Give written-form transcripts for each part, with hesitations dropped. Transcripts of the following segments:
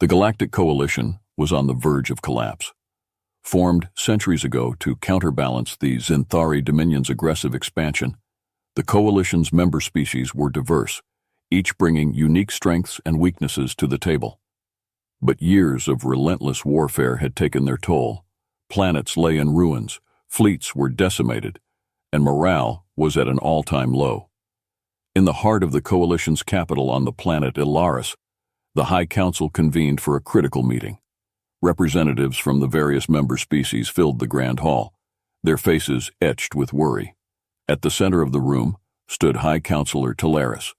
The Galactic Coalition was on the verge of collapse. Formed centuries ago to counterbalance the Zinthari Dominion's aggressive expansion, the Coalition's member species were diverse, each bringing unique strengths and weaknesses to the table. But years of relentless warfare had taken their toll. Planets lay in ruins, fleets were decimated, and morale was at an all-time low. In the heart of the Coalition's capital on the planet Ilaris, the High Council convened for a critical meeting. Representatives from the various member species filled the Grand Hall, their faces etched with worry. At the center of the room stood High Counselor Talaris,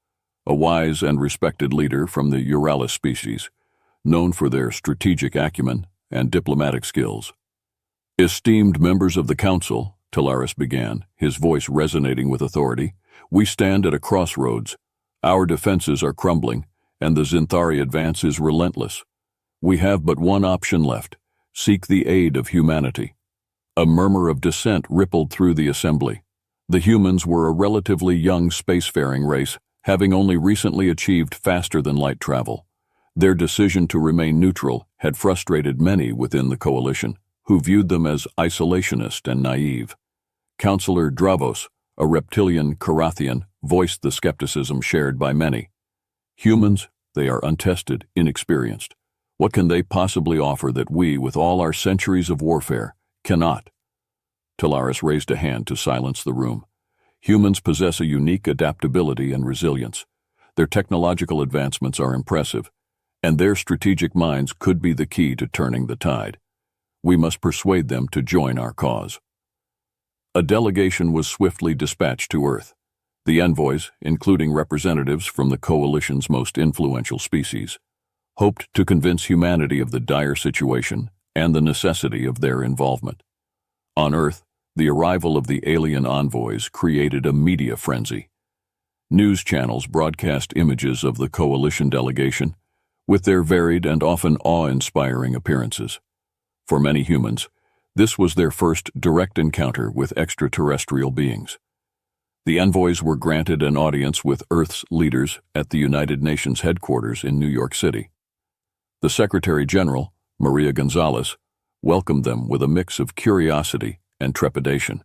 a wise and respected leader from the Euralis species, known for their strategic acumen and diplomatic skills. "Esteemed members of the Council," Talaris began, his voice resonating with authority, "we stand at a crossroads. Our defenses are crumbling, and the Zinthari advance is relentless. We have but one option left: seek the aid of humanity." A murmur of dissent rippled through the assembly. The humans were a relatively young spacefaring race, having only recently achieved faster-than-light travel. Their decision to remain neutral had frustrated many within the Coalition, who viewed them as isolationist and naive. Councillor Dravos, a reptilian Karathian, voiced the skepticism shared by many. "Humans, they are untested, inexperienced. What can they possibly offer that we, with all our centuries of warfare, cannot?" Talaris raised a hand to silence the room. Humans possess a unique adaptability and resilience. Their technological advancements are impressive, and their strategic minds could be the key to turning the tide. We must persuade them to join our cause. A delegation was swiftly dispatched to Earth. The envoys, including representatives from the Coalition's most influential species, hoped to convince humanity of the dire situation and the necessity of their involvement. On Earth, the arrival of the alien envoys created a media frenzy. News channels broadcast images of the Coalition delegation, with their varied and often awe-inspiring appearances. For many humans, this was their first direct encounter with extraterrestrial beings. The envoys were granted an audience with Earth's leaders at the United Nations headquarters in New York City. The Secretary General, Maria Gonzalez, welcomed them with a mix of curiosity and trepidation.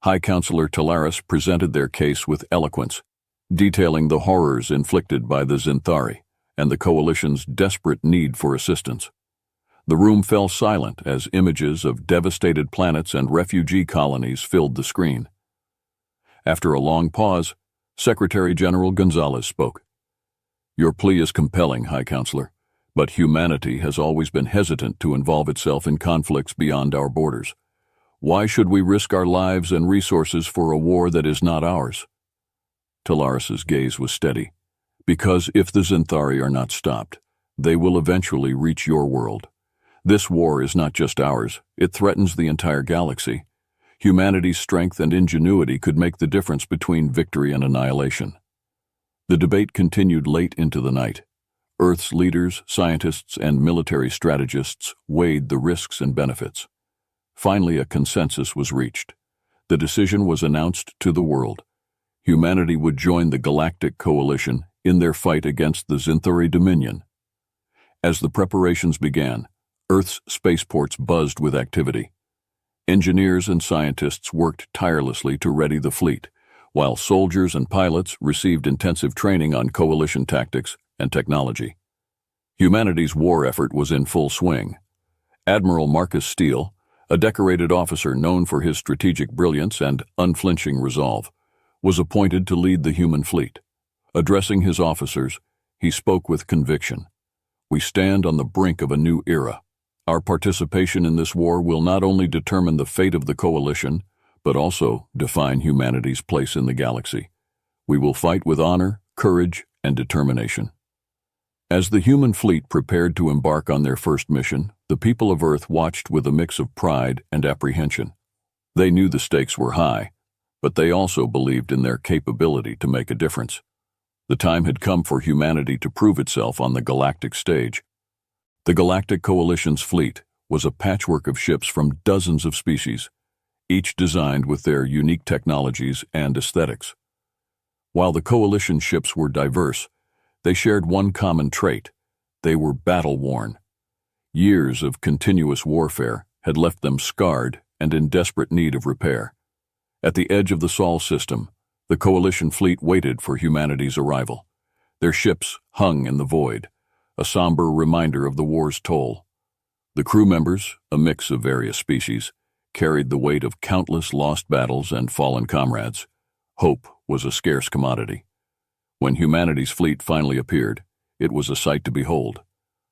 High Counselor Talaris presented their case with eloquence, detailing the horrors inflicted by the Zinthari and the Coalition's desperate need for assistance. The room fell silent as images of devastated planets and refugee colonies filled the screen. After a long pause, Secretary General Gonzalez spoke. "Your plea is compelling, High Counselor, but humanity has always been hesitant to involve itself in conflicts beyond our borders. Why should we risk our lives and resources for a war that is not ours?" Talaris's gaze was steady. "Because if the Zinthari are not stopped, they will eventually reach your world. This war is not just ours, it threatens the entire galaxy. Humanity's strength and ingenuity could make the difference between victory and annihilation." The debate continued late into the night. Earth's leaders, scientists, and military strategists weighed the risks and benefits. Finally, a consensus was reached. The decision was announced to the world. Humanity would join the Galactic Coalition in their fight against the Zinthari Dominion. As the preparations began, Earth's spaceports buzzed with activity. Engineers and scientists worked tirelessly to ready the fleet, while soldiers and pilots received intensive training on Coalition tactics and technology. Humanity's war effort was in full swing. Admiral Marcus Steele, a decorated officer known for his strategic brilliance and unflinching resolve, was appointed to lead the human fleet. Addressing his officers, he spoke with conviction. "We stand on the brink of a new era. Our participation in this war will not only determine the fate of the Coalition, but also define humanity's place in the galaxy. We will fight with honor, courage, and determination." As the human fleet prepared to embark on their first mission, the people of Earth watched with a mix of pride and apprehension. They knew the stakes were high, but they also believed in their capability to make a difference. The time had come for humanity to prove itself on the galactic stage. The Galactic Coalition's fleet was a patchwork of ships from dozens of species, each designed with their unique technologies and aesthetics. While the Coalition ships were diverse, they shared one common trait: They were battle-worn. Years of continuous warfare had left them scarred and in desperate need of repair. At the edge of the Sol system, the Coalition fleet waited for humanity's arrival. Their ships hung in the void, a somber reminder of the war's toll. The crew members, a mix of various species, carried the weight of countless lost battles and fallen comrades. Hope was a scarce commodity. When humanity's fleet finally appeared, it was a sight to behold.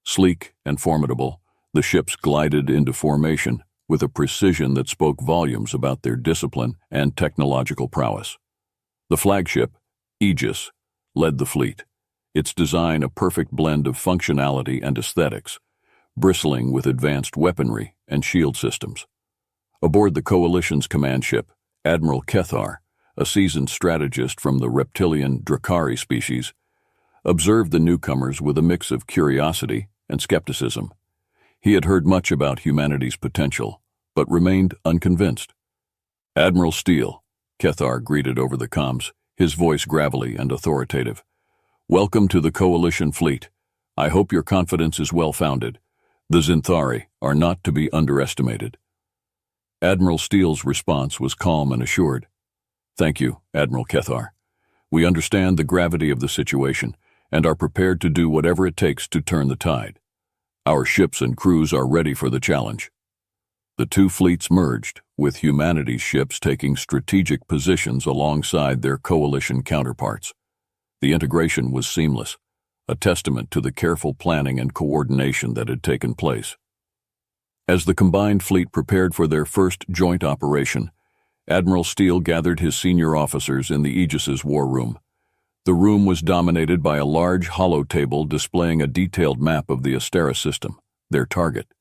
Sleek and formidable, the ships glided into formation with a precision that spoke volumes about their discipline and technological prowess. The flagship, Aegis, led the fleet, its design a perfect blend of functionality and aesthetics, bristling with advanced weaponry and shield systems. Aboard the Coalition's command ship, Admiral Kethar, a seasoned strategist from the reptilian Drakari species, observed the newcomers with a mix of curiosity and skepticism. He had heard much about humanity's potential, but remained unconvinced. "Admiral Steele," Kethar greeted over the comms, his voice gravelly and authoritative. "Welcome to the Coalition fleet. I hope your confidence is well-founded. The Zinthari are not to be underestimated." Admiral Steele's response was calm and assured. "Thank you, Admiral Kethar. We understand the gravity of the situation and are prepared to do whatever it takes to turn the tide. Our ships and crews are ready for the challenge." The two fleets merged, with humanity's ships taking strategic positions alongside their Coalition counterparts. The integration was seamless, a testament to the careful planning and coordination that had taken place. As the combined fleet prepared for their first joint operation, Admiral Steele gathered his senior officers in the Aegis's war room. The room was dominated by a large hollow table displaying a detailed map of the Astera system, their target.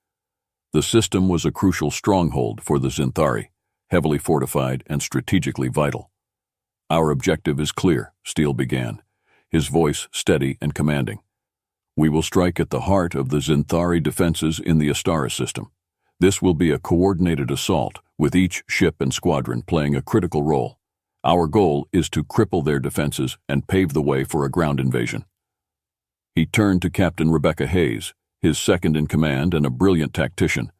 The system was a crucial stronghold for the Zinthari, heavily fortified and strategically vital. "Our objective is clear," Steele began, his voice steady and commanding. "We will strike at the heart of the Zinthari defenses in the Astera system. This will be a coordinated assault, with each ship and squadron playing a critical role. Our goal is to cripple their defenses and pave the way for a ground invasion." He turned to Captain Rebecca Hayes, his second-in-command and a brilliant tactician.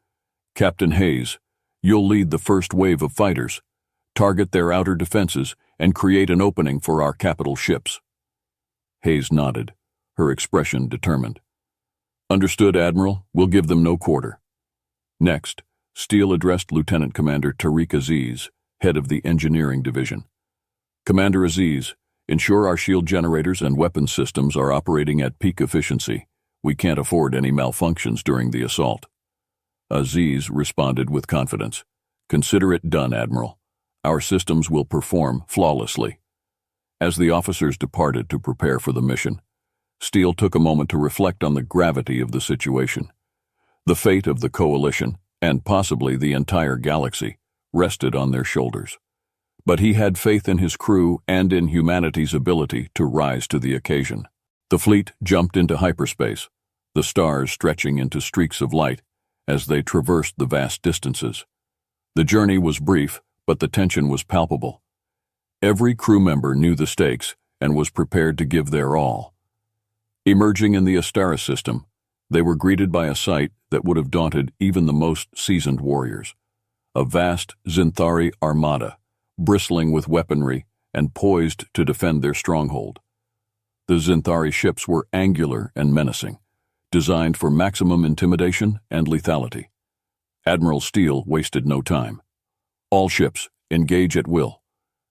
"Captain Hayes, you'll lead the first wave of fighters, target their outer defenses, and create an opening for our capital ships." Hayes nodded, her expression determined. "Understood, Admiral. We'll give them no quarter." Next, Steele addressed Lieutenant Commander Tariq Aziz, head of the Engineering Division. "Commander Aziz, ensure our shield generators and weapons systems are operating at peak efficiency. We can't afford any malfunctions during the assault." Aziz responded with confidence. "Consider it done, Admiral. Our systems will perform flawlessly." As the officers departed to prepare for the mission, Steele took a moment to reflect on the gravity of the situation. The fate of the Coalition, and possibly the entire galaxy, rested on their shoulders. But he had faith in his crew and in humanity's ability to rise to the occasion. The fleet jumped into hyperspace, the stars stretching into streaks of light as they traversed the vast distances. The journey was brief, but the tension was palpable. Every crew member knew the stakes and was prepared to give their all. Emerging in the Astera system, they were greeted by a sight that would have daunted even the most seasoned warriors. A vast Zinthari armada, bristling with weaponry and poised to defend their stronghold. The Zinthari ships were angular and menacing, designed for maximum intimidation and lethality. Admiral Steele wasted no time. "All ships, engage at will.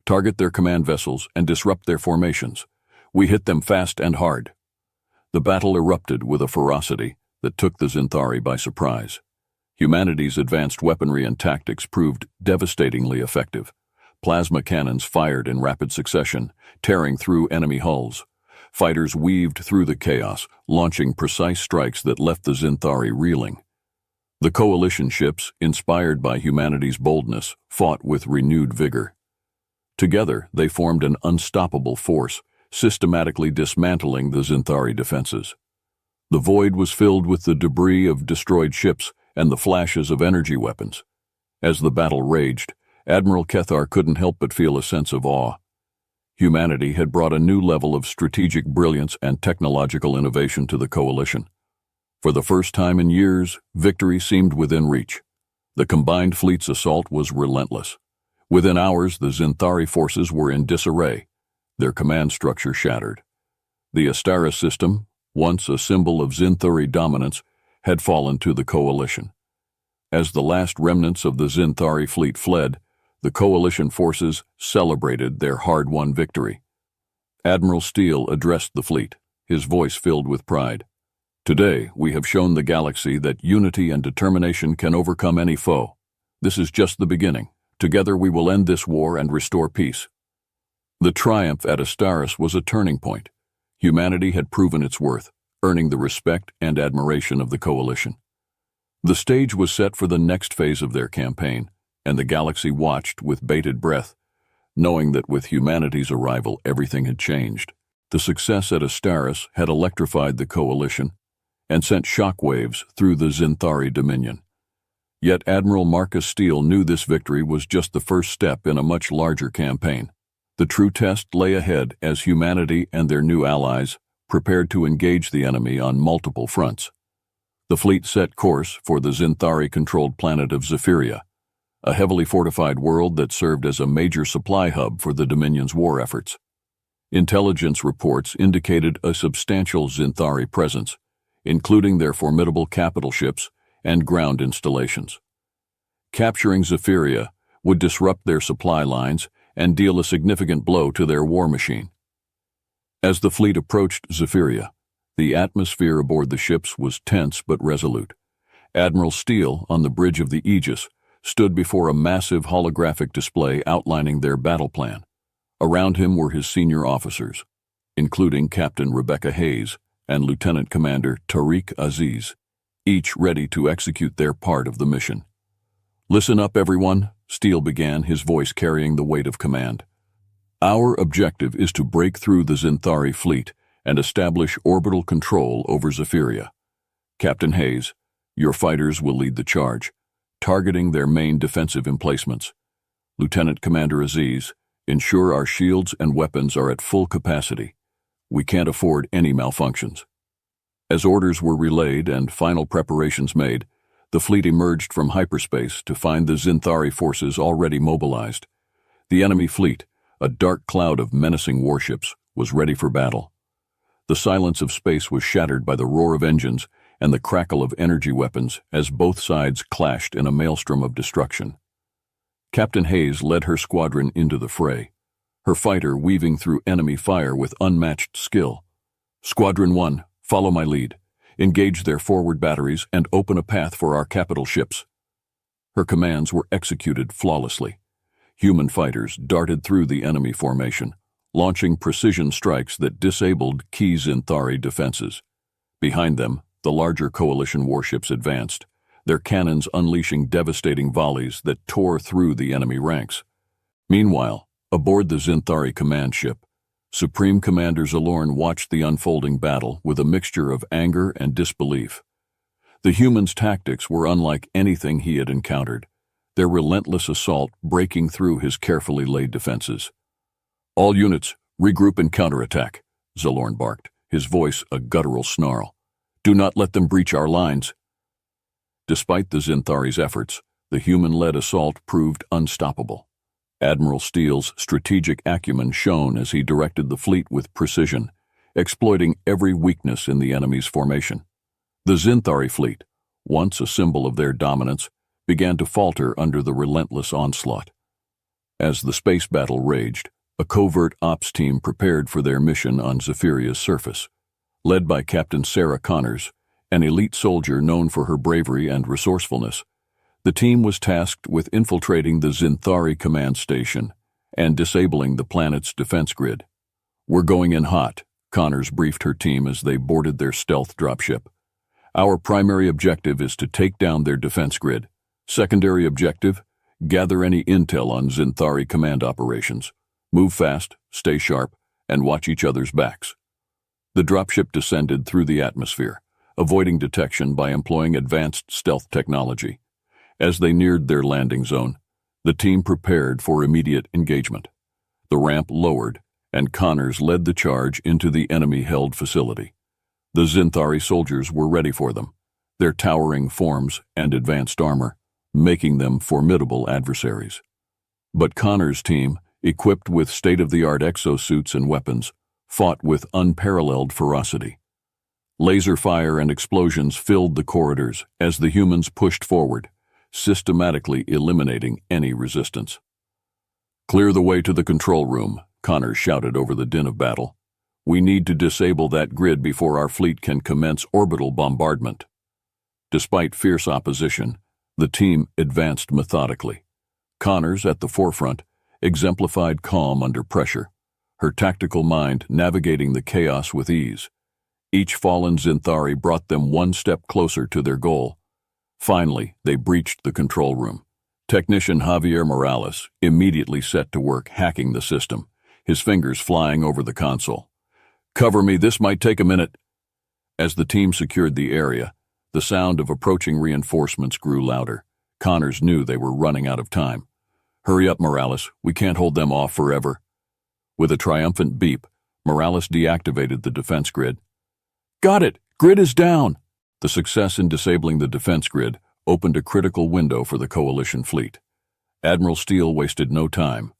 Target their command vessels and disrupt their formations. We hit them fast and hard." The battle erupted with a ferocity that took the Zinthari by surprise. Humanity's advanced weaponry and tactics proved devastatingly effective. Plasma cannons fired in rapid succession, tearing through enemy hulls. Fighters weaved through the chaos, launching precise strikes that left the Zinthari reeling. The Coalition ships, inspired by humanity's boldness, fought with renewed vigor. Together, they formed an unstoppable force, systematically dismantling the Zinthari defenses. The void was filled with the debris of destroyed ships and the flashes of energy weapons. As the battle raged, Admiral Kethar couldn't help but feel a sense of awe. Humanity had brought a new level of strategic brilliance and technological innovation to the Coalition. For the first time in years, victory seemed within reach. The combined fleet's assault was relentless. Within hours, the Zinthari forces were in disarray, their command structure shattered. The Astara system, once a symbol of Zinthari dominance, had fallen to the coalition. As the last remnants of the Zinthari fleet fled, the coalition forces celebrated their hard-won victory. Admiral Steele addressed the fleet, his voice filled with pride. Today, we have shown the galaxy that unity and determination can overcome any foe. This is just the beginning. Together we will end this war and restore peace. The triumph at Astaris was a turning point. Humanity had proven its worth, earning the respect and admiration of the coalition. The stage was set for the next phase of their campaign, and the galaxy watched with bated breath, knowing that with humanity's arrival everything had changed. The success at Astaris had electrified the coalition and sent shockwaves through the Zinthari Dominion. Yet Admiral Marcus Steele knew this victory was just the first step in a much larger campaign. The true test lay ahead as humanity and their new allies prepared to engage the enemy on multiple fronts. The fleet set course for the Zinthari-controlled planet of Zephyria, a heavily fortified world that served as a major supply hub for the Dominion's war efforts. Intelligence reports indicated a substantial Zinthari presence, including their formidable capital ships and ground installations. Capturing Zephyria would disrupt their supply lines and deal a significant blow to their war machine. As the fleet approached Zephyria, the atmosphere aboard the ships was tense but resolute. Admiral Steele, on the bridge of the Aegis, stood before a massive holographic display outlining their battle plan. Around him were his senior officers, including Captain Rebecca Hayes and Lieutenant Commander Tariq Aziz, each ready to execute their part of the mission. "Listen up, everyone," Steele began, his voice carrying the weight of command. "Our objective is to break through the Zinthari fleet and establish orbital control over Zephyria. Captain Hayes, your fighters will lead the charge, targeting their main defensive emplacements. Lieutenant Commander Aziz, ensure our shields and weapons are at full capacity. We can't afford any malfunctions." As orders were relayed and final preparations made, the fleet emerged from hyperspace to find the Zinthari forces already mobilized. The enemy fleet, a dark cloud of menacing warships, was ready for battle. The silence of space was shattered by the roar of engines and the crackle of energy weapons as both sides clashed in a maelstrom of destruction. Captain Hayes led her squadron into the fray, her fighter weaving through enemy fire with unmatched skill. "Squadron 1, follow my lead. Engage their forward batteries and open a path for our capital ships." Her commands were executed flawlessly. Human fighters darted through the enemy formation, launching precision strikes that disabled key Zinthari defenses. Behind them, the larger coalition warships advanced, their cannons unleashing devastating volleys that tore through the enemy ranks. Meanwhile, aboard the Zinthari command ship, Supreme Commander Zalorn watched the unfolding battle with a mixture of anger and disbelief. The humans' tactics were unlike anything he had encountered, their relentless assault breaking through his carefully laid defenses. "All units, regroup and counterattack," Zalorn barked, his voice a guttural snarl. "Do not let them breach our lines." Despite the Zinthari's efforts, the human-led assault proved unstoppable. Admiral Steele's strategic acumen shone as he directed the fleet with precision, exploiting every weakness in the enemy's formation. The Zinthari fleet, once a symbol of their dominance, began to falter under the relentless onslaught. As the space battle raged, a covert ops team prepared for their mission on Zephyrria's surface. Led by Captain Sarah Connors, an elite soldier known for her bravery and resourcefulness, the team was tasked with infiltrating the Zinthari command station and disabling the planet's defense grid. "We're going in hot," Connors briefed her team as they boarded their stealth dropship. "Our primary objective is to take down their defense grid. Secondary objective, gather any intel on Zinthari command operations. Move fast, stay sharp, and watch each other's backs." The dropship descended through the atmosphere, avoiding detection by employing advanced stealth technology. As they neared their landing zone, the team prepared for immediate engagement. The ramp lowered, and Connors led the charge into the enemy-held facility. The Zinthari soldiers were ready for them, their towering forms and advanced armor, making them formidable adversaries. But Connor's team, equipped with state-of-the-art exosuits and weapons, fought with unparalleled ferocity. Laser fire and explosions filled the corridors as the humans pushed forward, systematically eliminating any resistance. "Clear the way to the control room," Connor shouted over the din of battle. "We need to disable that grid before our fleet can commence orbital bombardment." Despite fierce opposition, the team advanced methodically. Connors, at the forefront, exemplified calm under pressure, her tactical mind navigating the chaos with ease. Each fallen Zinthari brought them one step closer to their goal. Finally, they breached the control room. Technician Javier Morales immediately set to work hacking the system, his fingers flying over the console. "Cover me, this might take a minute." As the team secured the area, the sound of approaching reinforcements grew louder. Connors knew they were running out of time. "Hurry up, Morales, we can't hold them off forever." With a triumphant beep, Morales deactivated the defense grid. "Got it! Grid is down!" The success in disabling the defense grid opened a critical window for the Coalition fleet. Admiral Steele wasted no time.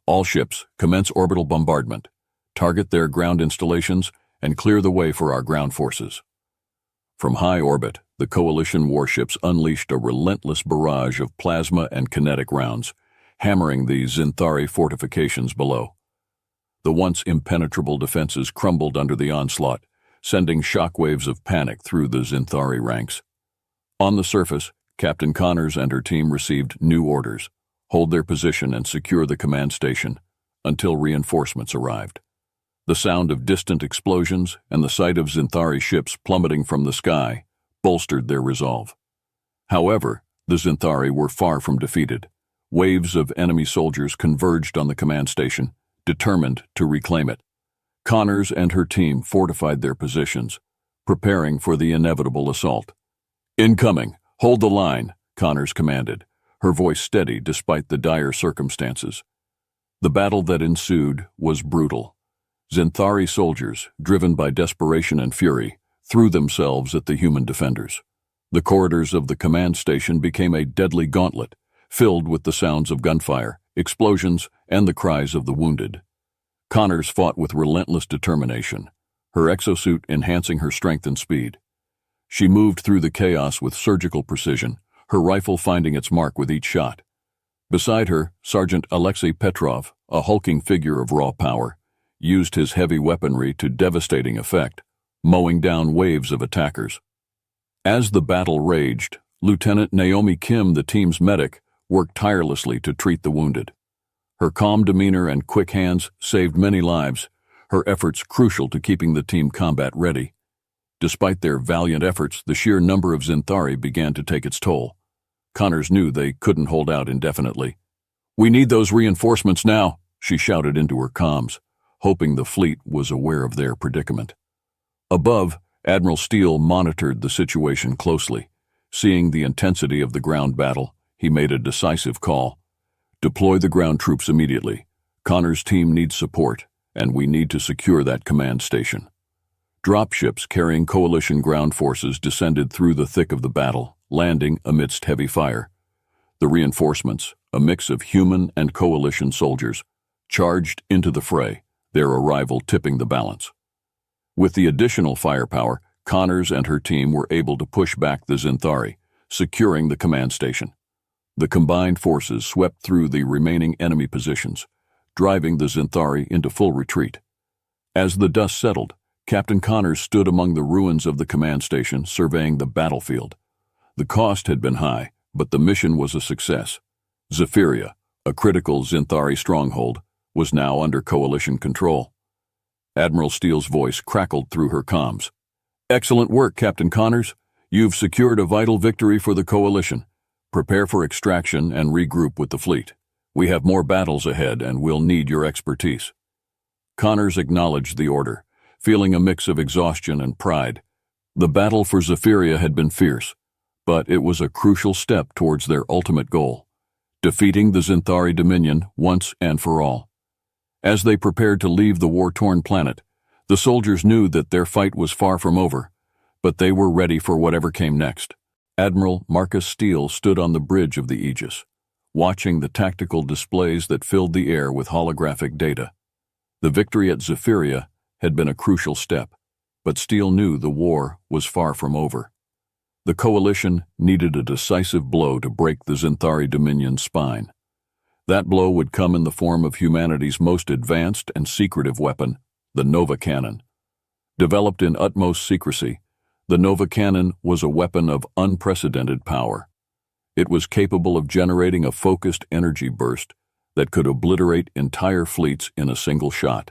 "All ships, commence orbital bombardment. Target their ground installations and clear the way for our ground forces." From high orbit, the Coalition warships unleashed a relentless barrage of plasma and kinetic rounds, hammering the Zinthari fortifications below. The once impenetrable defenses crumbled under the onslaught, sending shockwaves of panic through the Zinthari ranks. On the surface, Captain Connors and her team received new orders: hold their position and secure the command station until reinforcements arrived. The sound of distant explosions and the sight of Zinthari ships plummeting from the sky bolstered their resolve. However, the Zinthari were far from defeated. Waves of enemy soldiers converged on the command station, determined to reclaim it. Connors and her team fortified their positions, preparing for the inevitable assault. "Incoming! Hold the line!" Connors commanded, her voice steady despite the dire circumstances. The battle that ensued was brutal. Zinthari soldiers, driven by desperation and fury, threw themselves at the human defenders. The corridors of the command station became a deadly gauntlet, filled with the sounds of gunfire, explosions, and the cries of the wounded. Connors fought with relentless determination, her exosuit enhancing her strength and speed. She moved through the chaos with surgical precision, her rifle finding its mark with each shot. Beside her, Sergeant Alexei Petrov, a hulking figure of raw power, used his heavy weaponry to devastating effect, mowing down waves of attackers. As the battle raged, Lieutenant Naomi Kim, the team's medic, worked tirelessly to treat the wounded. Her calm demeanor and quick hands saved many lives, her efforts crucial to keeping the team combat ready. Despite their valiant efforts, the sheer number of Zinthari began to take its toll. Connors knew they couldn't hold out indefinitely. "We need those reinforcements now," she shouted into her comms, hoping the fleet was aware of their predicament. Above, Admiral Steele monitored the situation closely. Seeing the intensity of the ground battle, he made a decisive call. "Deploy the ground troops immediately. Connor's team needs support, and we need to secure that command station." Dropships carrying Coalition ground forces descended through the thick of the battle, landing amidst heavy fire. The reinforcements, a mix of human and Coalition soldiers, charged into the fray, their arrival tipping the balance. With the additional firepower, Connors and her team were able to push back the Zinthari, securing the command station. The combined forces swept through the remaining enemy positions, driving the Zinthari into full retreat. As the dust settled, Captain Connors stood among the ruins of the command station, surveying the battlefield. The cost had been high, but the mission was a success. Zephyria, a critical Zinthari stronghold, was now under Coalition control. Admiral Steele's voice crackled through her comms. "Excellent work, Captain Connors. You've secured a vital victory for the Coalition. Prepare for extraction and regroup with the fleet. We have more battles ahead and we'll need your expertise." Connors acknowledged the order, feeling a mix of exhaustion and pride. The battle for Zephyria had been fierce, but it was a crucial step towards their ultimate goal: defeating the Zinthari Dominion once and for all. As they prepared to leave the war-torn planet, the soldiers knew that their fight was far from over. But they were ready for whatever came next. Admiral Marcus Steele stood on the bridge of the Aegis, watching the tactical displays that filled the air with holographic data. The victory at Zephyria had been a crucial step, but Steele knew the war was far from over. The coalition needed a decisive blow to break the Zinthari Dominion's spine. That blow would come in the form of humanity's most advanced and secretive weapon, the Nova Cannon. Developed in utmost secrecy, the Nova Cannon was a weapon of unprecedented power. It was capable of generating a focused energy burst that could obliterate entire fleets in a single shot.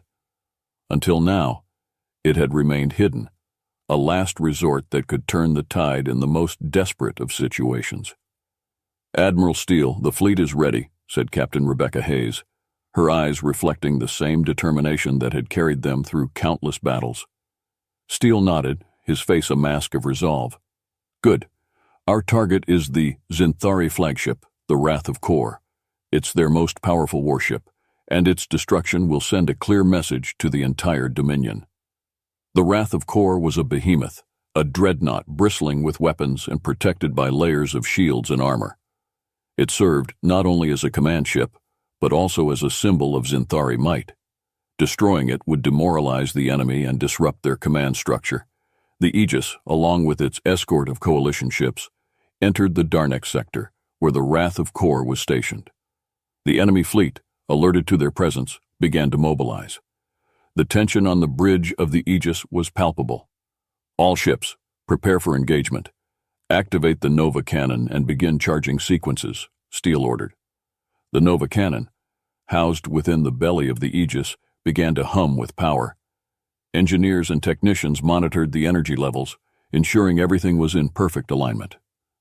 Until now, it had remained hidden, a last resort that could turn the tide in the most desperate of situations. "Admiral Steele, the fleet is ready," said Captain Rebecca Hayes, her eyes reflecting the same determination that had carried them through countless battles. Steele nodded, his face a mask of resolve. "Good. Our target is the Zinthari flagship, the Wrath of Kor. It's their most powerful warship, and its destruction will send a clear message to the entire Dominion." The Wrath of Kor was a behemoth, a dreadnought bristling with weapons and protected by layers of shields and armor. It served not only as a command ship, but also as a symbol of Zinthari might. Destroying it would demoralize the enemy and disrupt their command structure. The Aegis, along with its escort of coalition ships, entered the Darnek sector, where the Wrath of Kor was stationed. The enemy fleet, alerted to their presence, began to mobilize. The tension on the bridge of the Aegis was palpable. "All ships, prepare for engagement. Activate the Nova Cannon and begin charging sequences," Steele ordered. The Nova Cannon, housed within the belly of the Aegis, began to hum with power. Engineers and technicians monitored the energy levels, ensuring everything was in perfect alignment.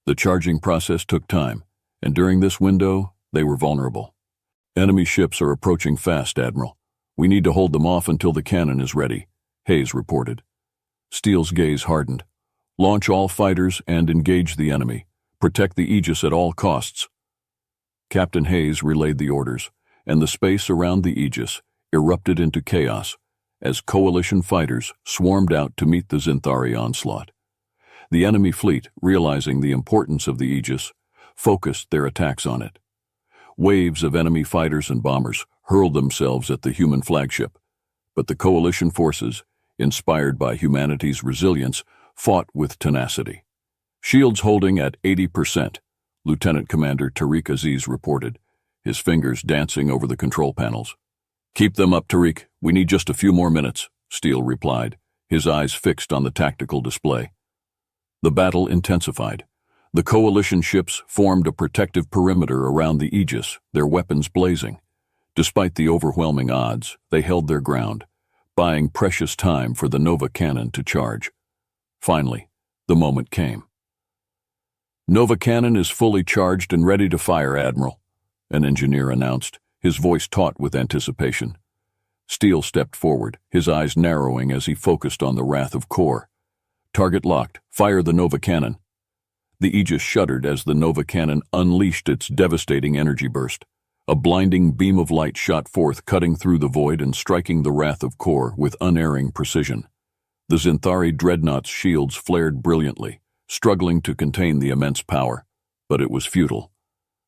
The charging process took time, and during this window, they were vulnerable. "Enemy ships are approaching fast, Admiral. We need to hold them off until the cannon is ready," Hayes reported. Steele's gaze hardened. "Launch all fighters and engage the enemy. Protect the Aegis at all costs." Captain Hayes relayed the orders, and the space around the Aegis erupted into chaos as coalition fighters swarmed out to meet the Zinthari onslaught. The enemy fleet, realizing the importance of the Aegis, focused their attacks on it. Waves of enemy fighters and bombers hurled themselves at the human flagship, but the coalition forces, inspired by humanity's resilience, fought with tenacity. "Shields holding at 80%, Lieutenant Commander Tariq Aziz reported, his fingers dancing over the control panels. "Keep them up, Tariq. We need just a few more minutes," Steele replied, his eyes fixed on the tactical display. The battle intensified. The coalition ships formed a protective perimeter around the Aegis, their weapons blazing. Despite the overwhelming odds, they held their ground, buying precious time for the Nova Cannon to charge. Finally, the moment came. "Nova Cannon is fully charged and ready to fire, Admiral," an engineer announced, his voice taut with anticipation. Steele stepped forward, his eyes narrowing as he focused on the Wrath of Kor. "Target locked. Fire the Nova Cannon." The Aegis shuddered as the Nova Cannon unleashed its devastating energy burst. A blinding beam of light shot forth, cutting through the void and striking the Wrath of Kor with unerring precision. The Zinthari dreadnought's shields flared brilliantly, struggling to contain the immense power, but it was futile.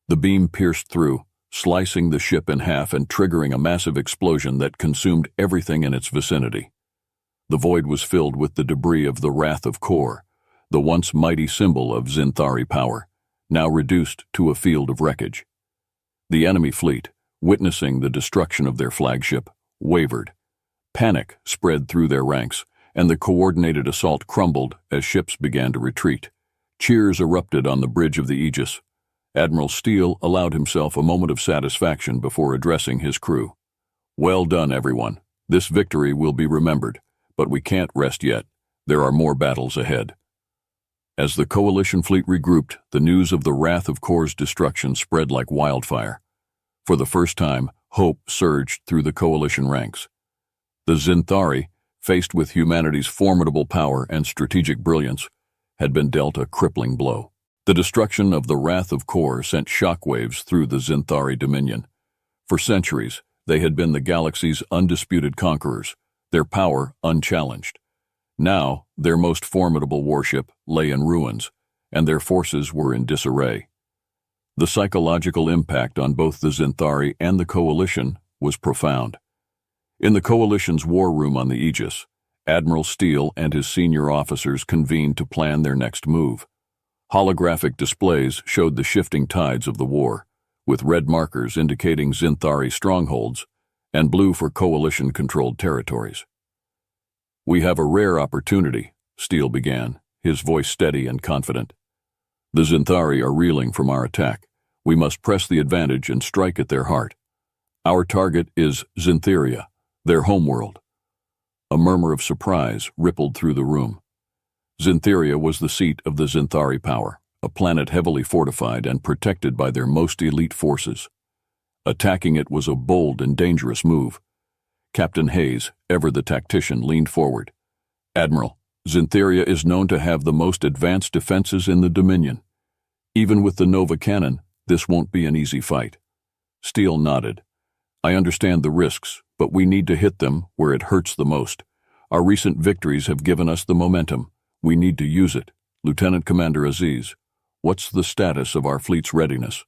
The beam pierced through, slicing the ship in half and triggering a massive explosion that consumed everything in its vicinity. The void was filled with the debris of the Wrath of Kor, the once mighty symbol of Zinthari power, now reduced to a field of wreckage. The enemy fleet, witnessing the destruction of their flagship, wavered. Panic spread through their ranks, and the coordinated assault crumbled as ships began to retreat. Cheers erupted on the bridge of the Aegis. Admiral Steele allowed himself a moment of satisfaction before addressing his crew. "Well done, everyone. This victory will be remembered, but we can't rest yet. There are more battles ahead." As the coalition fleet regrouped, the news of the Wrath of Kor's destruction spread like wildfire. For the first time, hope surged through the coalition ranks. The Zinthari, faced with humanity's formidable power and strategic brilliance, had been dealt a crippling blow. The destruction of the Wrath of Kor sent shockwaves through the Zinthari Dominion. For centuries, they had been the galaxy's undisputed conquerors, their power unchallenged. Now, their most formidable warship lay in ruins, and their forces were in disarray. The psychological impact on both the Zinthari and the Coalition was profound. In the Coalition's war room on the Aegis, Admiral Steele and his senior officers convened to plan their next move. Holographic displays showed the shifting tides of the war, with red markers indicating Zinthari strongholds and blue for Coalition-controlled territories. "We have a rare opportunity," Steele began, his voice steady and confident. "The Zinthari are reeling from our attack. We must press the advantage and strike at their heart. Our target is Zintheria, their homeworld." A murmur of surprise rippled through the room. Zintheria was the seat of the Zinthari power, a planet heavily fortified and protected by their most elite forces. Attacking it was a bold and dangerous move. Captain Hayes, ever the tactician, leaned forward. "Admiral, Zintheria is known to have the most advanced defenses in the Dominion. Even with the Nova cannon, this won't be an easy fight." Steele nodded. "I understand the risks, but we need to hit them where it hurts the most. Our recent victories have given us the momentum. We need to use it. Lieutenant Commander Aziz, what's the status of our fleet's readiness?"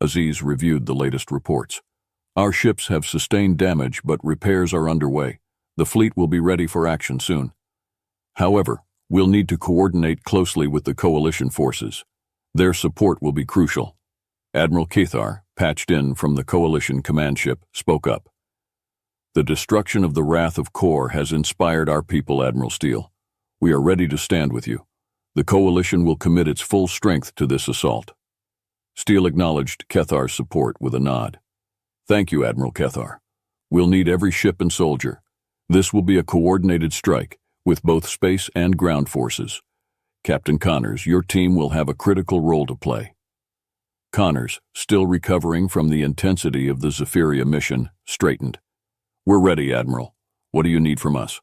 Aziz reviewed the latest reports. "Our ships have sustained damage, but repairs are underway. The fleet will be ready for action soon. However, we'll need to coordinate closely with the Coalition forces. Their support will be crucial." Admiral Cathar, patched in from the Coalition command ship, spoke up. "The destruction of the Wrath of Kor has inspired our people, Admiral Steele. We are ready to stand with you. The Coalition will commit its full strength to this assault." Steele acknowledged Cathar's support with a nod. "Thank you, Admiral Cathar. We'll need every ship and soldier. This will be a coordinated strike, with both space and ground forces. Captain Connors, your team will have a critical role to play." Connors, still recovering from the intensity of the Zephyria mission, straightened. "We're ready, Admiral. What do you need from us?"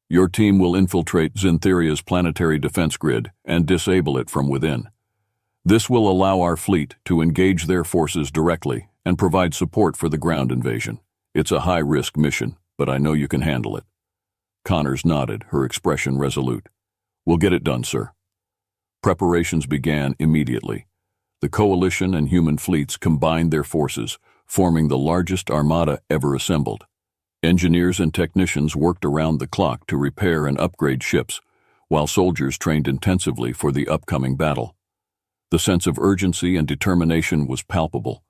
"Your team will infiltrate Zintheria's planetary defense grid and disable it from within. This will allow our fleet to engage their forces directly and provide support for the ground invasion. It's a high-risk mission, but I know you can handle it." Connors nodded, her expression resolute. "We'll get it done, sir." Preparations began immediately. The Coalition and human fleets combined their forces, forming the largest armada ever assembled. Engineers and technicians worked around the clock to repair and upgrade ships, while soldiers trained intensively for the upcoming battle. The sense of urgency and determination was palpable.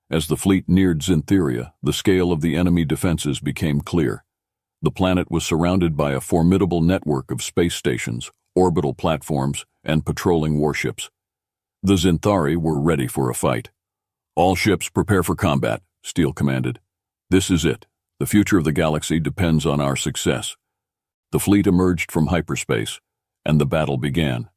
As the fleet neared Zintheria, the scale of the enemy defenses became clear. The planet was surrounded by a formidable network of space stations, orbital platforms, and patrolling warships. The Zinthari were ready for a fight. "All ships prepare for combat," Steele commanded. "This is it. The future of the galaxy depends on our success." The fleet emerged from hyperspace, and the battle began.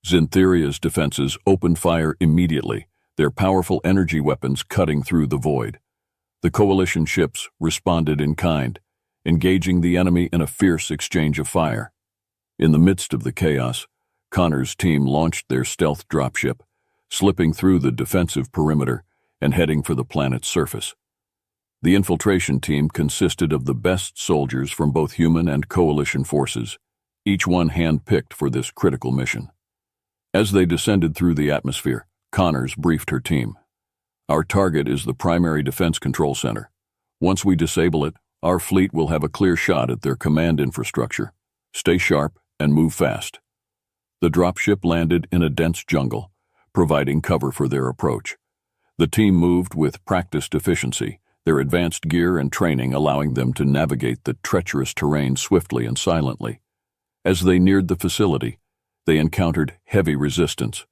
Zintheria's defenses opened fire immediately, their powerful energy weapons cutting through the void. The Coalition ships responded in kind, engaging the enemy in a fierce exchange of fire. In the midst of the chaos, Connor's team launched their stealth dropship, slipping through the defensive perimeter and heading for the planet's surface. The infiltration team consisted of the best soldiers from both human and Coalition forces, each one hand-picked for this critical mission. As they descended through the atmosphere, Connors briefed her team. "Our target is the primary defense control center. Once we disable it, our fleet will have a clear shot at their command infrastructure. Stay sharp and move fast." The dropship landed in a dense jungle, providing cover for their approach. The team moved with practiced efficiency, their advanced gear and training allowing them to navigate the treacherous terrain swiftly and silently. As they neared the facility, they encountered heavy resistance.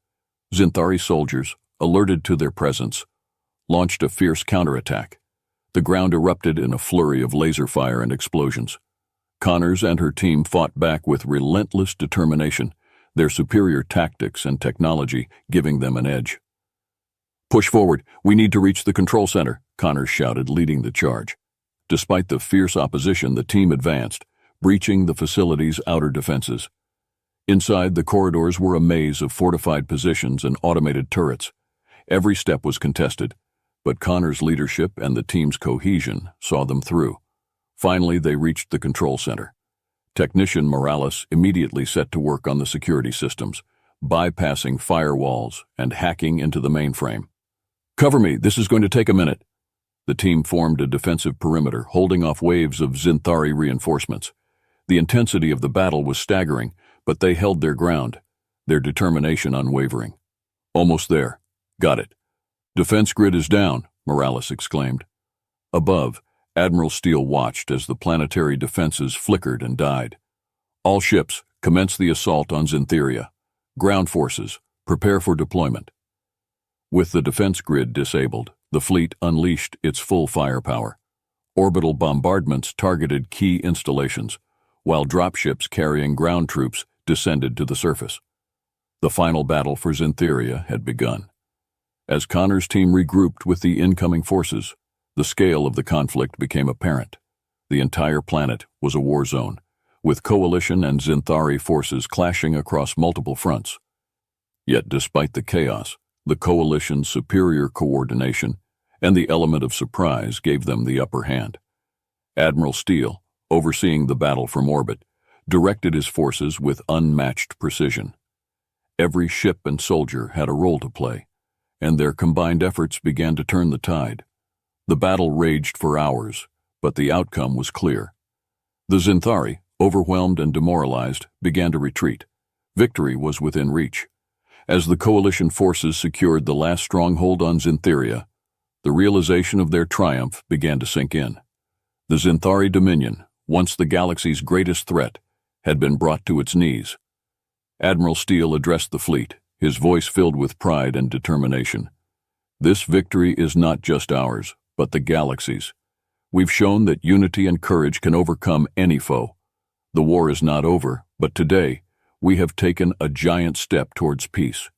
Zinthari soldiers, alerted to their presence, launched a fierce counterattack. The ground erupted in a flurry of laser fire and explosions. Connors and her team fought back with relentless determination, their superior tactics and technology giving them an edge. "Push forward, we need to reach the control center," Connors shouted, leading the charge. Despite the fierce opposition, the team advanced, breaching the facility's outer defenses. Inside, the corridors were a maze of fortified positions and automated turrets. Every step was contested, but Connors' leadership and the team's cohesion saw them through. Finally, they reached the control center. Technician Morales immediately set to work on the security systems, bypassing firewalls and hacking into the mainframe. "Cover me, this is going to take a minute." The team formed a defensive perimeter, holding off waves of Zinthari reinforcements. The intensity of the battle was staggering, but they held their ground, their determination unwavering. "Almost there. Got it. Defense grid is down," Morales exclaimed. Above, Admiral Steele watched as the planetary defenses flickered and died. "All ships, commence the assault on Zintheria. Ground forces, prepare for deployment." With the defense grid disabled, the fleet unleashed its full firepower. Orbital bombardments targeted key installations, while dropships carrying ground troops descended to the surface. The final battle for Zintheria had begun. As Connor's team regrouped with the incoming forces, the scale of the conflict became apparent. The entire planet was a war zone, with Coalition and Zinthari forces clashing across multiple fronts. Yet despite the chaos, the Coalition's superior coordination and the element of surprise gave them the upper hand. Admiral Steele, overseeing the battle from orbit, directed his forces with unmatched precision. Every ship and soldier had a role to play, and their combined efforts began to turn the tide. The battle raged for hours, but the outcome was clear. The Zinthari, overwhelmed and demoralized, began to retreat. Victory was within reach. As the Coalition forces secured the last stronghold on Zintheria, the realization of their triumph began to sink in. The Zinthari Dominion, once the galaxy's greatest threat, had been brought to its knees. Admiral Steele addressed the fleet, his voice filled with pride and determination. "This victory is not just ours, but the galaxy's. We've shown that unity and courage can overcome any foe. The war is not over, but today, we have taken a giant step towards peace."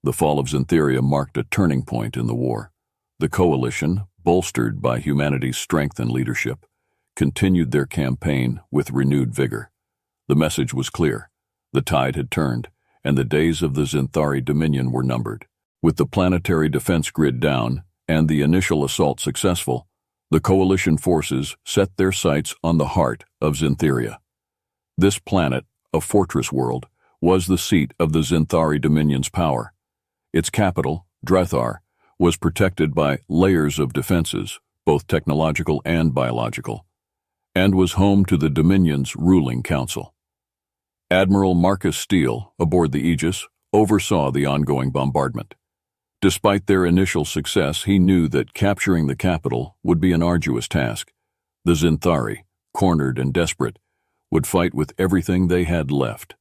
The fall of Zintheria marked a turning point in the war. The Coalition, bolstered by humanity's strength and leadership, continued their campaign with renewed vigor. The message was clear. The tide had turned, and the days of the Zinthari Dominion were numbered. With the planetary defense grid down and the initial assault successful, the Coalition forces set their sights on the heart of Zintheria. This planet, a fortress world, was the seat of the Zinthari Dominion's power. Its capital, Drathar, was protected by layers of defenses, both technological and biological, and was home to the Dominion's ruling council. Admiral Marcus Steele, aboard the Aegis, oversaw the ongoing bombardment. Despite their initial success, he knew that capturing the capital would be an arduous task. The Zinthari, cornered and desperate, would fight with everything they had left.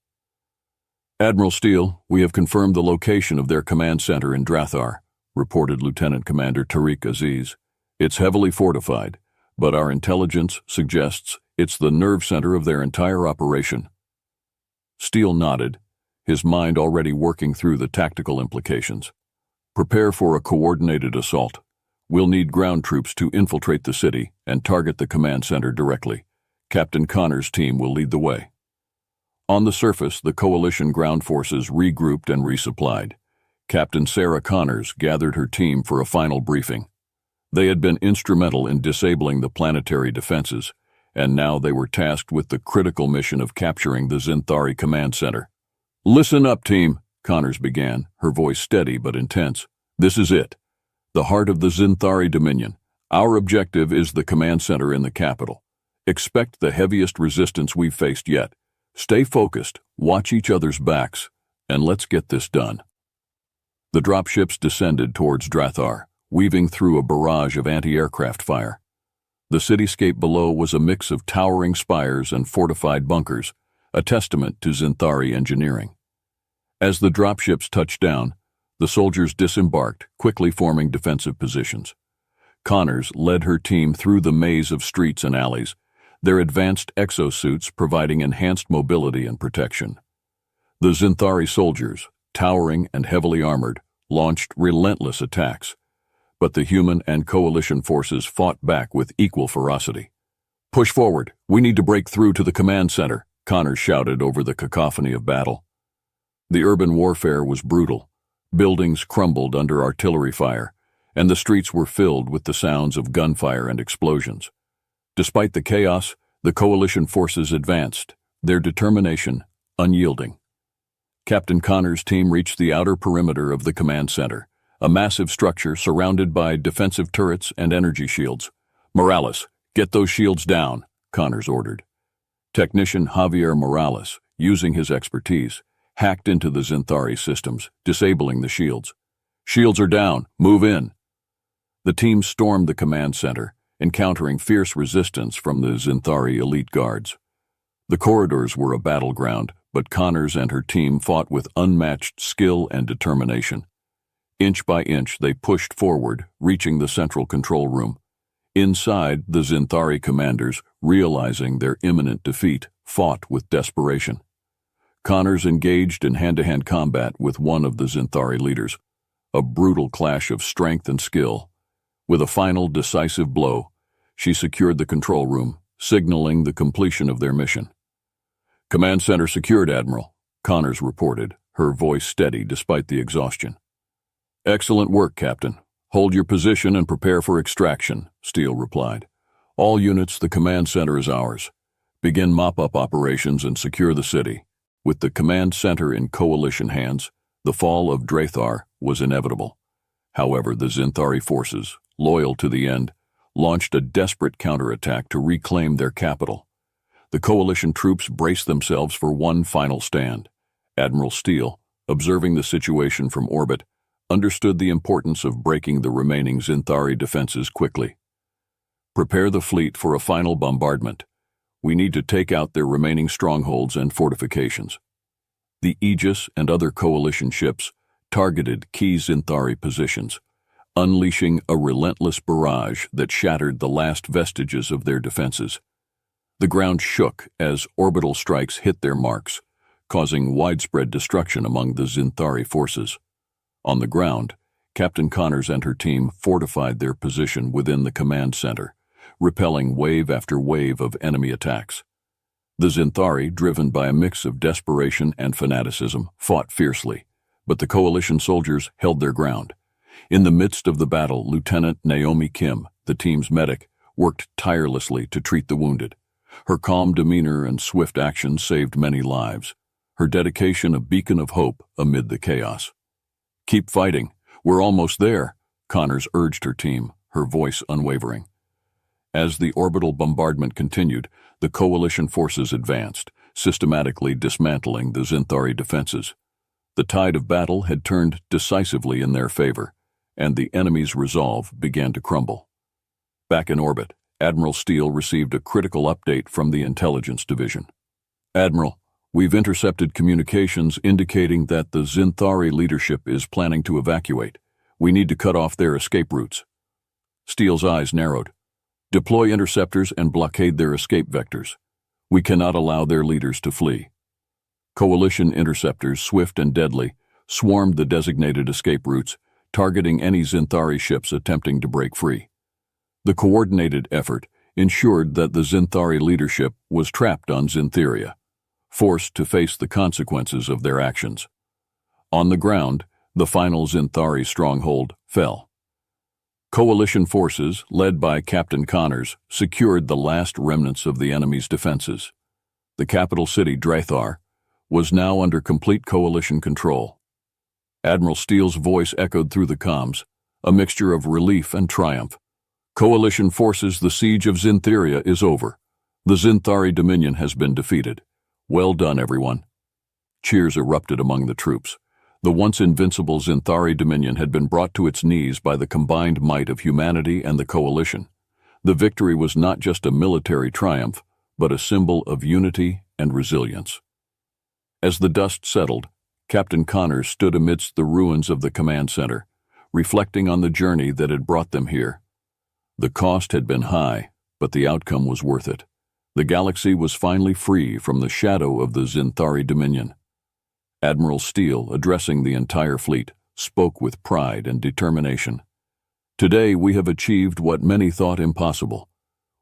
"Admiral Steele, we have confirmed the location of their command center in Drathar," reported Lieutenant Commander Tariq Aziz. "It's heavily fortified, but our intelligence suggests it's the nerve center of their entire operation." Steele nodded, his mind already working through the tactical implications. "Prepare for a coordinated assault. We'll need ground troops to infiltrate the city and target the command center directly. Captain Connor's team will lead the way." On the surface, the Coalition ground forces regrouped and resupplied. Captain Sarah Connors gathered her team for a final briefing. They had been instrumental in disabling the planetary defenses, and now they were tasked with the critical mission of capturing the Zinthari command center. "Listen up, team," Connors began, her voice steady but intense. "This is it. The heart of the Zinthari Dominion. Our objective is the command center in the capital. Expect the heaviest resistance we've faced yet. Stay focused, watch each other's backs, and let's get this done." The dropships descended towards Drathar, weaving through a barrage of anti-aircraft fire. The cityscape below was a mix of towering spires and fortified bunkers, a testament to Zinthari engineering. As the dropships touched down, the soldiers disembarked, quickly forming defensive positions. Connors led her team through the maze of streets and alleys, their advanced exosuits providing enhanced mobility and protection. The Zinthari soldiers, towering and heavily armored, launched relentless attacks, but the human and Coalition forces fought back with equal ferocity. "Push forward, we need to break through to the command center," Connors shouted over the cacophony of battle. The urban warfare was brutal. Buildings crumbled under artillery fire, and the streets were filled with the sounds of gunfire and explosions. Despite the chaos, The coalition forces advanced, their determination unyielding. Captain Connor's team reached the outer perimeter of the command center, a massive structure surrounded by defensive turrets and energy shields. "Morales, get those shields down," Connors ordered. Technician Javier Morales, using his expertise, hacked into the Zinthari systems, disabling the shields. "Shields are down. Move in." The team stormed the command center, encountering fierce resistance from the Zinthari elite guards. The corridors were a battleground, but Connors and her team fought with unmatched skill and determination. Inch by inch, they pushed forward, reaching the central control room. Inside, the Zinthari commanders, realizing their imminent defeat, fought with desperation. Connors engaged in hand-to-hand combat with one of the Zinthari leaders, a brutal clash of strength and skill. With a final decisive blow, she secured the control room, signaling the completion of their mission. "Command center secured, Admiral," Connors reported, her voice steady despite the exhaustion. "Excellent work, Captain. Hold your position and prepare for extraction," Steele replied. "All units, the command center is ours. Begin mop-up operations and secure the city." With the command center in coalition hands, the fall of Drathar was inevitable. However, the Zinthari forces, loyal to the end, launched a desperate counterattack to reclaim their capital. The coalition troops braced themselves for one final stand. Admiral Steele, observing the situation from orbit, understood the importance of breaking the remaining Zinthari defenses quickly. "Prepare the fleet for a final bombardment. We need to take out their remaining strongholds and fortifications." The Aegis and other coalition ships targeted key Zinthari positions, unleashing a relentless barrage that shattered the last vestiges of their defenses. The ground shook as orbital strikes hit their marks, causing widespread destruction among the Zinthari forces. On the ground, Captain Connors and her team fortified their position within the command center, repelling wave after wave of enemy attacks. The Zinthari, driven by a mix of desperation and fanaticism, fought fiercely, but the coalition soldiers held their ground. In the midst of the battle, Lieutenant Naomi Kim, the team's medic, worked tirelessly to treat the wounded. Her calm demeanor and swift action saved many lives, her dedication a beacon of hope amid the chaos. "Keep fighting. We're almost there," Connors urged her team, her voice unwavering. As the orbital bombardment continued, the coalition forces advanced, systematically dismantling the Zinthari defenses. The tide of battle had turned decisively in their favor, and the enemy's resolve began to crumble. Back in orbit, Admiral Steele received a critical update from the Intelligence Division. "Admiral, we've intercepted communications indicating that the Zinthari leadership is planning to evacuate. We need to cut off their escape routes." Steele's eyes narrowed. "Deploy interceptors and blockade their escape vectors. We cannot allow their leaders to flee." Coalition interceptors, swift and deadly, swarmed the designated escape routes, targeting any Zinthari ships attempting to break free. The coordinated effort ensured that the Zinthari leadership was trapped on Zintheria, forced to face the consequences of their actions. On the ground, the final Zinthari stronghold fell. Coalition forces, led by Captain Connors, secured the last remnants of the enemy's defenses. The capital city, Drathar, was now under complete coalition control. Admiral Steele's voice echoed through the comms, a mixture of relief and triumph. "Coalition forces, the siege of Zintheria is over. The Zinthari Dominion has been defeated. Well done, everyone." Cheers erupted among the troops. The once invincible Zinthari Dominion had been brought to its knees by the combined might of humanity and the coalition. The victory was not just a military triumph, but a symbol of unity and resilience. As the dust settled, Captain Connors stood amidst the ruins of the command center, reflecting on the journey that had brought them here. The cost had been high, but the outcome was worth it. The galaxy was finally free from the shadow of the Zinthari Dominion. Admiral Steele, addressing the entire fleet, spoke with pride and determination. "Today we have achieved what many thought impossible.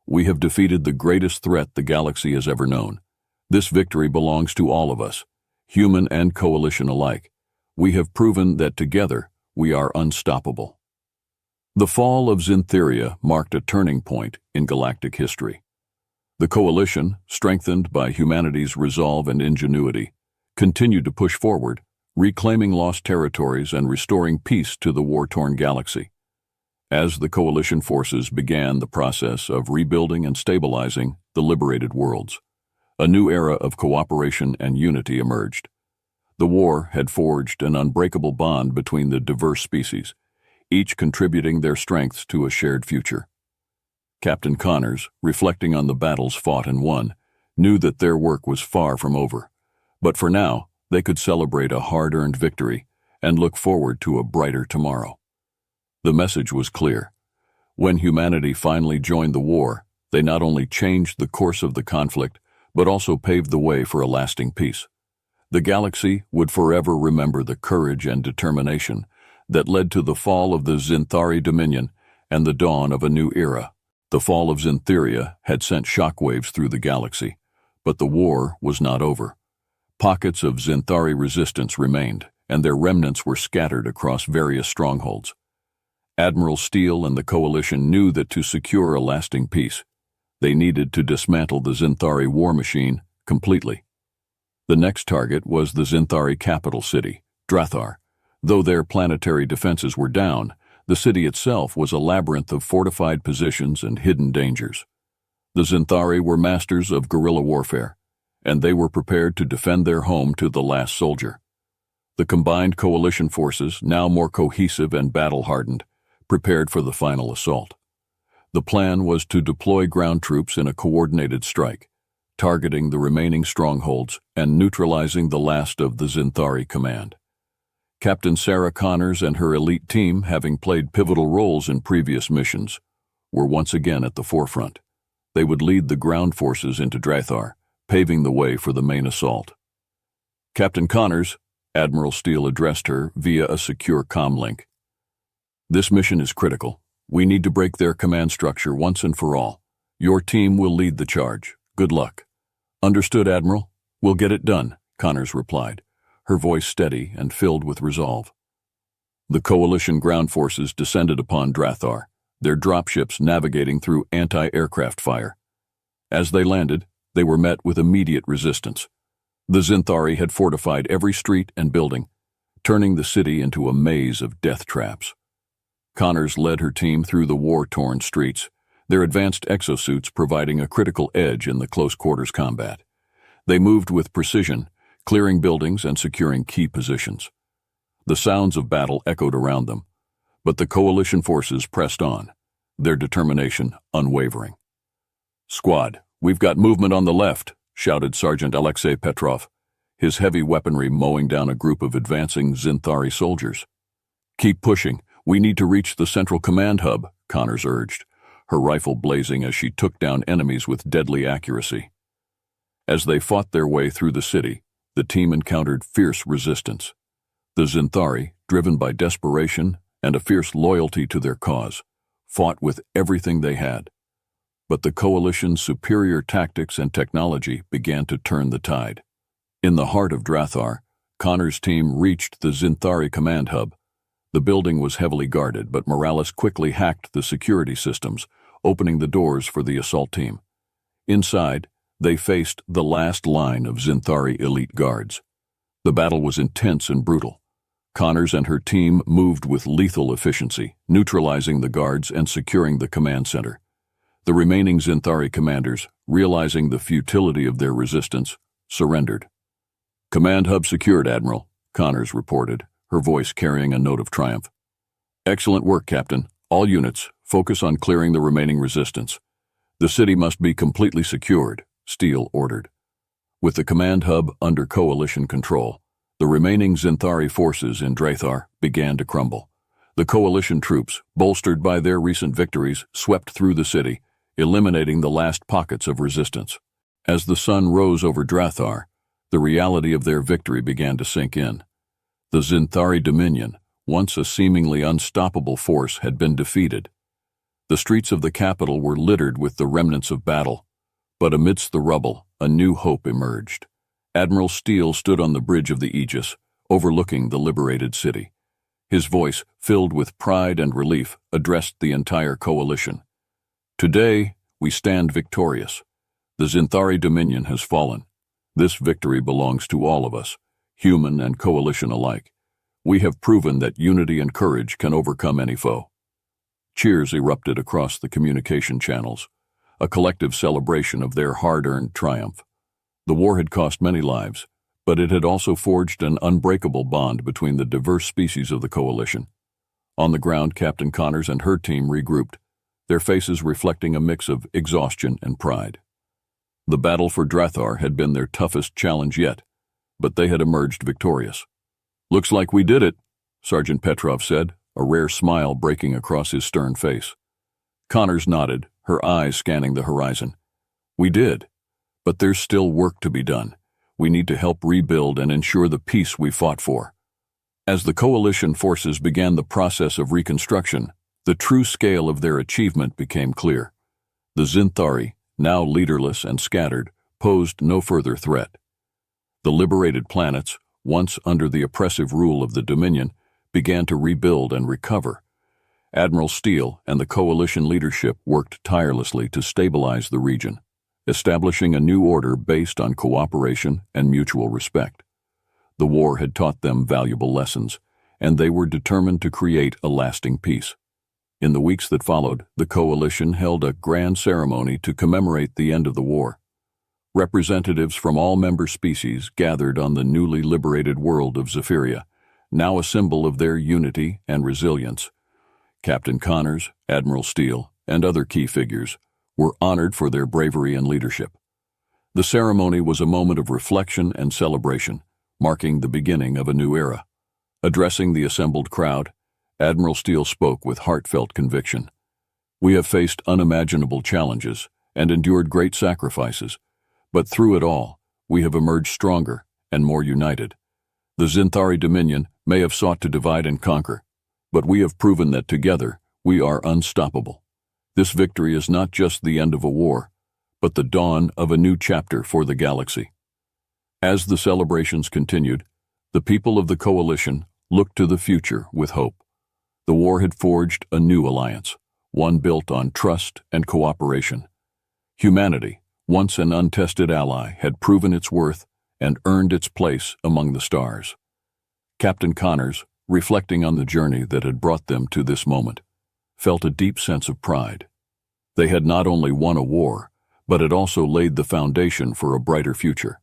We have defeated the greatest threat the galaxy has ever known. This victory belongs to all of us, human and coalition alike. We have proven that together we are unstoppable." The fall of Zintheria marked a turning point in galactic history. The coalition, strengthened by humanity's resolve and ingenuity, continued to push forward, reclaiming lost territories and restoring peace to the war-torn galaxy. As the coalition forces began the process of rebuilding and stabilizing the liberated worlds, a new era of cooperation and unity emerged. The war had forged an unbreakable bond between the diverse species, each contributing their strengths to a shared future. Captain Connors, reflecting on the battles fought and won, knew that their work was far from over. But for now, they could celebrate a hard-earned victory and look forward to a brighter tomorrow. The message was clear. When humanity finally joined the war, they not only changed the course of the conflict, but also paved the way for a lasting peace. The galaxy would forever remember the courage and determination that led to the fall of the Zinthari Dominion and the dawn of a new era. The fall of Zintheria had sent shockwaves through the galaxy, but the war was not over. Pockets of Zinthari resistance remained, and their remnants were scattered across various strongholds. Admiral Steele and the Coalition knew that to secure a lasting peace, they needed to dismantle the Zinthari war machine completely. The next target was the Zinthari capital city, Drathar. Though their planetary defenses were down, the city itself was a labyrinth of fortified positions and hidden dangers. The Zinthari were masters of guerrilla warfare, and they were prepared to defend their home to the last soldier. The combined coalition forces, now more cohesive and battle-hardened, prepared for the final assault. The plan was to deploy ground troops in a coordinated strike, targeting the remaining strongholds and neutralizing the last of the Zinthari command. Captain Sarah Connors and her elite team, having played pivotal roles in previous missions, were once again at the forefront. They would lead the ground forces into Drathar, paving the way for the main assault. "Captain Connors," Admiral Steele addressed her via a secure comm link. "This mission is critical. We need to break their command structure once and for all. Your team will lead the charge. Good luck." "Understood, Admiral. We'll get it done," Connors replied, her voice steady and filled with resolve. The Coalition ground forces descended upon Drathar, their dropships navigating through anti-aircraft fire. As they landed, they were met with immediate resistance. The Zinthari had fortified every street and building, turning the city into a maze of death traps. Connors led her team through the war-torn streets, their advanced exosuits providing a critical edge in the close-quarters combat. They moved with precision, clearing buildings and securing key positions. The sounds of battle echoed around them, but the coalition forces pressed on, their determination unwavering. "Squad, we've got movement on the left," shouted Sergeant Alexei Petrov, his heavy weaponry mowing down a group of advancing Zinthari soldiers. "Keep pushing. We need to reach the central command hub," Connors urged, her rifle blazing as she took down enemies with deadly accuracy. As they fought their way through the city, the team encountered fierce resistance. The Zinthari, driven by desperation and a fierce loyalty to their cause, fought with everything they had. But the Coalition's superior tactics and technology began to turn the tide. In the heart of Drathar, Connor's team reached the Zinthari command hub. The building was heavily guarded, but Morales quickly hacked the security systems, opening the doors for the assault team. Inside, they faced the last line of Zinthari elite guards. The battle was intense and brutal. Connors and her team moved with lethal efficiency, neutralizing the guards and securing the command center. The remaining Zinthari commanders, realizing the futility of their resistance, surrendered. "Command hub secured, Admiral," Connors reported, her voice carrying a note of triumph. "Excellent work, Captain. All units, focus on clearing the remaining resistance. The city must be completely secured," Steele ordered. With the command hub under Coalition control, the remaining Zinthari forces in Drathar began to crumble. The Coalition troops, bolstered by their recent victories, swept through the city, eliminating the last pockets of resistance. As the sun rose over Drathar, the reality of their victory began to sink in. The Zinthari Dominion, once a seemingly unstoppable force, had been defeated. The streets of the capital were littered with the remnants of battle, but amidst the rubble, a new hope emerged. Admiral Steele stood on the bridge of the Aegis, overlooking the liberated city. His voice, filled with pride and relief, addressed the entire coalition. "Today, we stand victorious. The Zinthari Dominion has fallen. This victory belongs to all of us, human and coalition alike. We have proven that unity and courage can overcome any foe. Cheers erupted across the communication channels, a collective celebration of their hard-earned triumph. The war had cost many lives, but it had also forged an unbreakable bond between the diverse species of the coalition. On the ground, Captain Connors and her team regrouped, their faces reflecting a mix of exhaustion and pride. The battle for Drathar had been their toughest challenge yet, but they had emerged victorious. "Looks like we did it," Sergeant Petrov said, a rare smile breaking across his stern face. Connors nodded, her eyes scanning the horizon. "We did, but there's still work to be done. We need to help rebuild and ensure the peace we fought for." As the coalition forces began the process of reconstruction, the true scale of their achievement became clear. The Zinthari, now leaderless and scattered, posed no further threat. The liberated planets, once under the oppressive rule of the Dominion, began to rebuild and recover. Admiral Steele and the coalition leadership worked tirelessly to stabilize the region, establishing a new order based on cooperation and mutual respect. The war had taught them valuable lessons, and they were determined to create a lasting peace. In the weeks that followed, the coalition held a grand ceremony to commemorate the end of the war. Representatives from all member species gathered on the newly liberated world of Zephyria, now a symbol of their unity and resilience. Captain Connors, Admiral Steele, and other key figures were honored for their bravery and leadership. The ceremony was a moment of reflection and celebration, marking the beginning of a new era. Addressing the assembled crowd, Admiral Steele spoke with heartfelt conviction. "We have faced unimaginable challenges and endured great sacrifices, but through it all, we have emerged stronger and more united. The Zinthari Dominion may have sought to divide and conquer, but we have proven that together we are unstoppable. This victory is not just the end of a war, but the dawn of a new chapter for the galaxy." As the celebrations continued, the people of the coalition looked to the future with hope. The war had forged a new alliance, one built on trust and cooperation. Humanity, once an untested ally, had proven its worth and earned its place among the stars. Captain Connors, reflecting on the journey that had brought them to this moment, felt a deep sense of pride. They had not only won a war, but had also laid the foundation for a brighter future.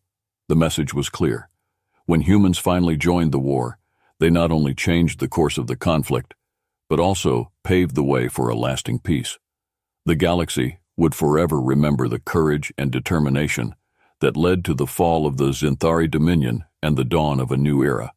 The message was clear. When humans finally joined the war, they not only changed the course of the conflict, but also paved the way for a lasting peace. The galaxy would forever remember the courage and determination that led to the fall of the Zinthari Dominion and the dawn of a new era.